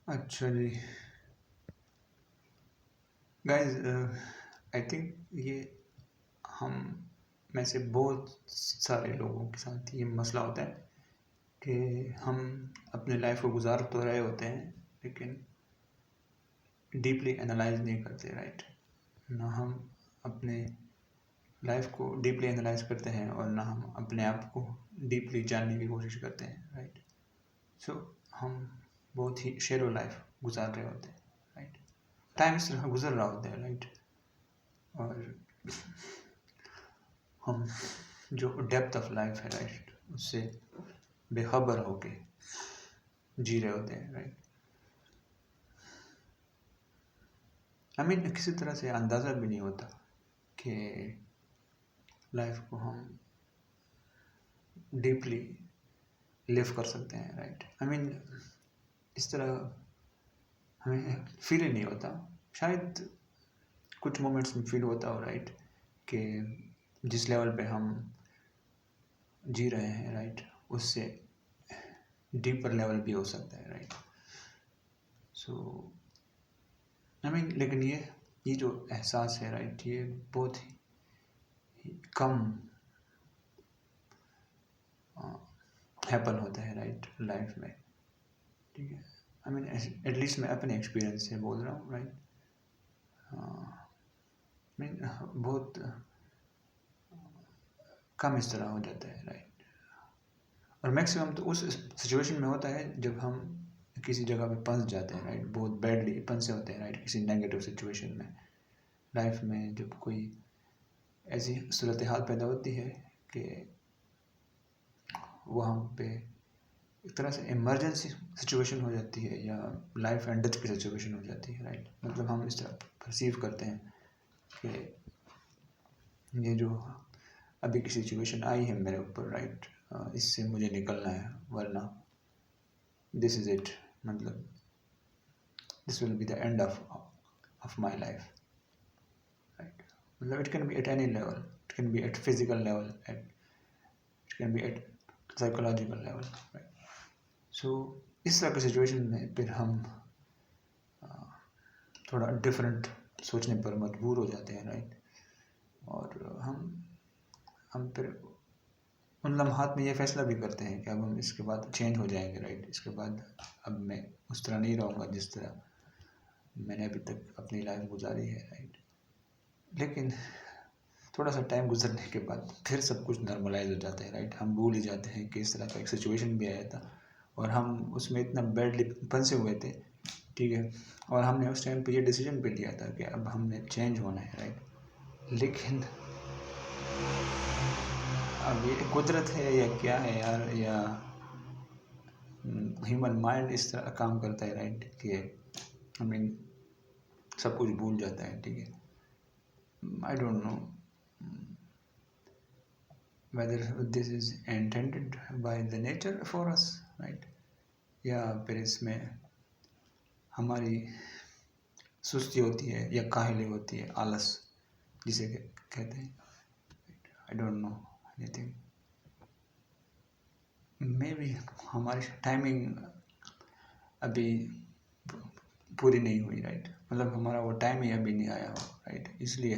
अच्छा जी। Guys, I think ये हम में से बहुत सारे लोगों के साथ ये मसला होता है कि हम अपने लाइफ को गुजार तो रहे होते हैं, लेकिन डीपली एनालाइज नहीं करते, राइट। ना हम अपने लाइफ को डीपली एनालाइज करते हैं और ना हम अपने आप को डीपली जानने की कोशिश करते हैं, राइट। सो हम बहुत ही शेलो लाइफ गुजार रहे होते हैं, राइट। टाइम इस तरह गुजर रहा होता है, राइट। और हम जो डेप्थ ऑफ लाइफ है, राइट, उससे बेखबर होके जी रहे होते हैं, राइट। हमें किसी तरह से अंदाज़ा भी नहीं होता कि लाइफ को हम डीपली लिव कर सकते हैं, राइट। इस तरह हमें फील ही नहीं होता। शायद कुछ मोमेंट्स में फील होता हो, राइट, कि जिस लेवल पे हम जी रहे हैं, राइट, उससे डीपर लेवल भी हो सकता है, राइट। सो लेकिन ये जो एहसास है, राइट, ये बहुत ही कम हैपन होता है, राइट, लाइफ में, ठीक है। एटलीस्ट मैं अपने एक्सपीरियंस से बोल रहा हूँ, राइट। बहुत कम इस तरह हो जाता है, राइट। और मैक्सिमम तो उस सिचुएशन में होता है जब हम किसी जगह पे फंस जाते हैं, राइट, बहुत बैडली फंसे होते हैं, राइट, किसी नेगेटिव सिचुएशन में लाइफ में। जब कोई ऐसी सूरत हाल पैदा होती है कि वहाँ पे एक तरह से इमरजेंसी सिचुएशन हो जाती है या लाइफ एंड डेथ की सिचुएशन हो जाती है, राइट। मतलब हम इस तरह परसीव करते हैं कि ये जो अभी की सिचुएशन आई है मेरे ऊपर, राइट, इससे मुझे निकलना है, वरना दिस इज़ इट, मतलब this will be the end of my life, right. मतलब it can be at any level, it can be at physical level, it can be at psychological level, right. So इस तरह की situation में फिर हम थोड़ा different सोचने पर मजबूर हो जाते हैं, राइट। और हम फिर उन लम्हात में ये फैसला भी करते हैं कि अब हम इसके बाद चेंज हो जाएंगे, राइट। इसके बाद अब मैं उस तरह नहीं रहूँगा जिस तरह मैंने अभी तक अपनी लाइफ गुजारी है, राइट। लेकिन थोड़ा सा टाइम गुजरने के बाद फिर सब कुछ नॉर्मलाइज हो जाता है, राइट। हम भूल ही जाते हैं कि इस तरह का एक सिचुएशन भी आया था और हम उसमें इतना बैडली फंसे हुए थे, ठीक है। और हमने उस टाइम पे ये डिसीजन भी लिया था कि अब हमने चेंज होना है, राइट। लेकिन अब ये कुदरत है या क्या है यार, या ह्यूमन माइंड इस तरह काम करता है, राइट, कि सब कुछ भूल जाता है, ठीक है। I don't know whether this is intended by the nature for us, right, या फिर इसमें हमारी सुस्ती होती है या काहली होती है, आलस जिसे कहते हैं। I don't know anything. May be हमारी टाइमिंग अभी पूरी नहीं हुई, राइट। मतलब हमारा वो टाइम ही अभी नहीं आया हो, राइट। इसलिए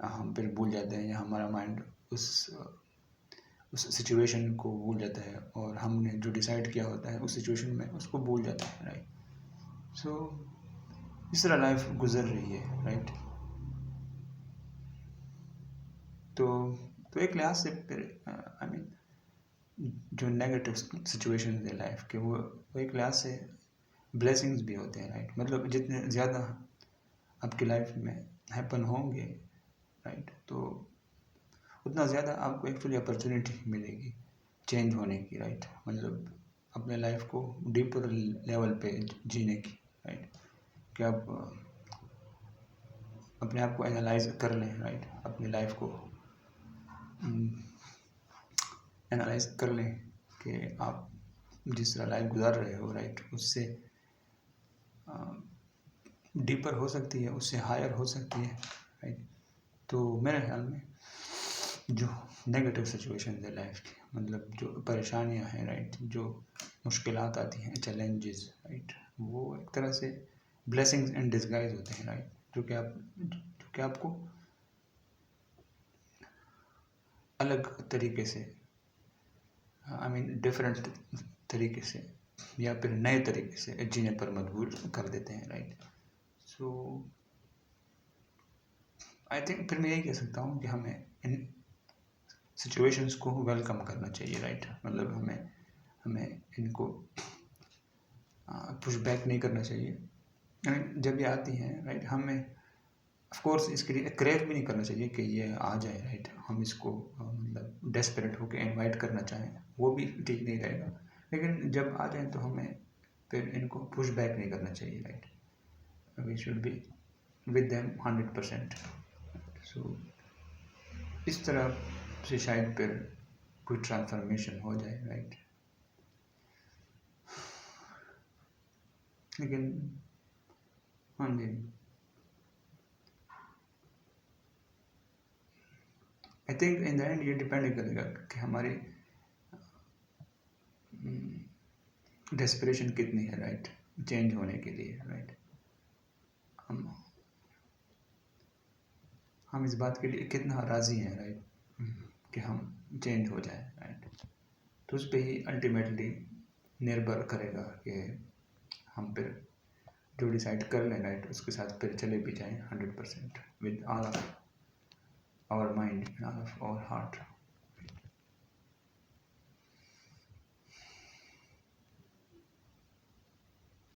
हम फिर भूल जाते हैं या हमारा माइंड उस सिचुएशन को भूल जाता है और हमने जो डिसाइड किया होता है उस सिचुएशन में उसको भूल जाता है, राइट। सो इस तरह लाइफ गुजर रही है, राइट। तो एक लिहाज से फिर जो नेगेटिव सिचुएशन है लाइफ के, वो एक लिहाज से ब्लेसिंग्स भी होते हैं, राइट। मतलब जितने ज़्यादा आपकी लाइफ में हैपन होंगे, राइट, तो उतना ज़्यादा आपको एक्चुअली अपॉर्चुनिटी मिलेगी चेंज होने की, राइट। मतलब अपने लाइफ को डीपर लेवल पे जीने की, राइट। कि आप अपने आप को एनालाइज कर लें, राइट। अपनी लाइफ को एनालाइज कर लें कि आप जिस तरह लाइफ गुजार रहे हो, राइट, उससे डीपर हो सकती है, उससे हायर हो सकती है, राइट। तो मेरे ख्याल में जो नेगेटिव सिचुएशन है लाइफ की, मतलब जो परेशानियां हैं, राइट, जो मुश्किलात आती हैं, चैलेंजेस, राइट, वो एक तरह से ब्लेसिंग्स इन डिस्गाइज होते हैं, राइट, जो कि आपको अलग तरीके से, आई मीन डिफरेंट तरीके से या फिर नए तरीके से जीने पर मजबूर कर देते हैं, राइट। सो आई थिंक फिर मैं यही कह सकता हूँ कि हमें इन सिचुएशंस को वेलकम करना चाहिए, राइट। मतलब हमें इनको पुश बैक नहीं करना चाहिए। जब ये आती हैं, राइट, हमें ऑफ कोर्स इसके लिए क्रेव भी नहीं करना चाहिए कि ये आ जाए, राइट। हम इसको मतलब डेस्परेट होकर इनवाइट करना चाहें, वो भी ठीक नहीं रहेगा। लेकिन जब आ जाए तो हमें फिर इनको पुश बैक नहीं करना चाहिए, right. We should be with them 100%। So इस तरह से शायद फिर कोई ट्रांसफॉर्मेशन हो जाए, राइट। लेकिन हाँ जी, I think in the end ये डिपेंड करेगा कि हमारी डेस्परेशन कितनी है, राइट, चेंज होने के लिए, राइट। हम इस बात के लिए कितना राज़ी हैं, राइट, कि हम चेंज हो जाए, राइट। तो उस पर ही अल्टीमेटली निर्भर करेगा कि हम फिर जो डिसाइड कर लें, राइट, उसके साथ फिर चले भी जाएं 100% with all of our mind and all of our heart.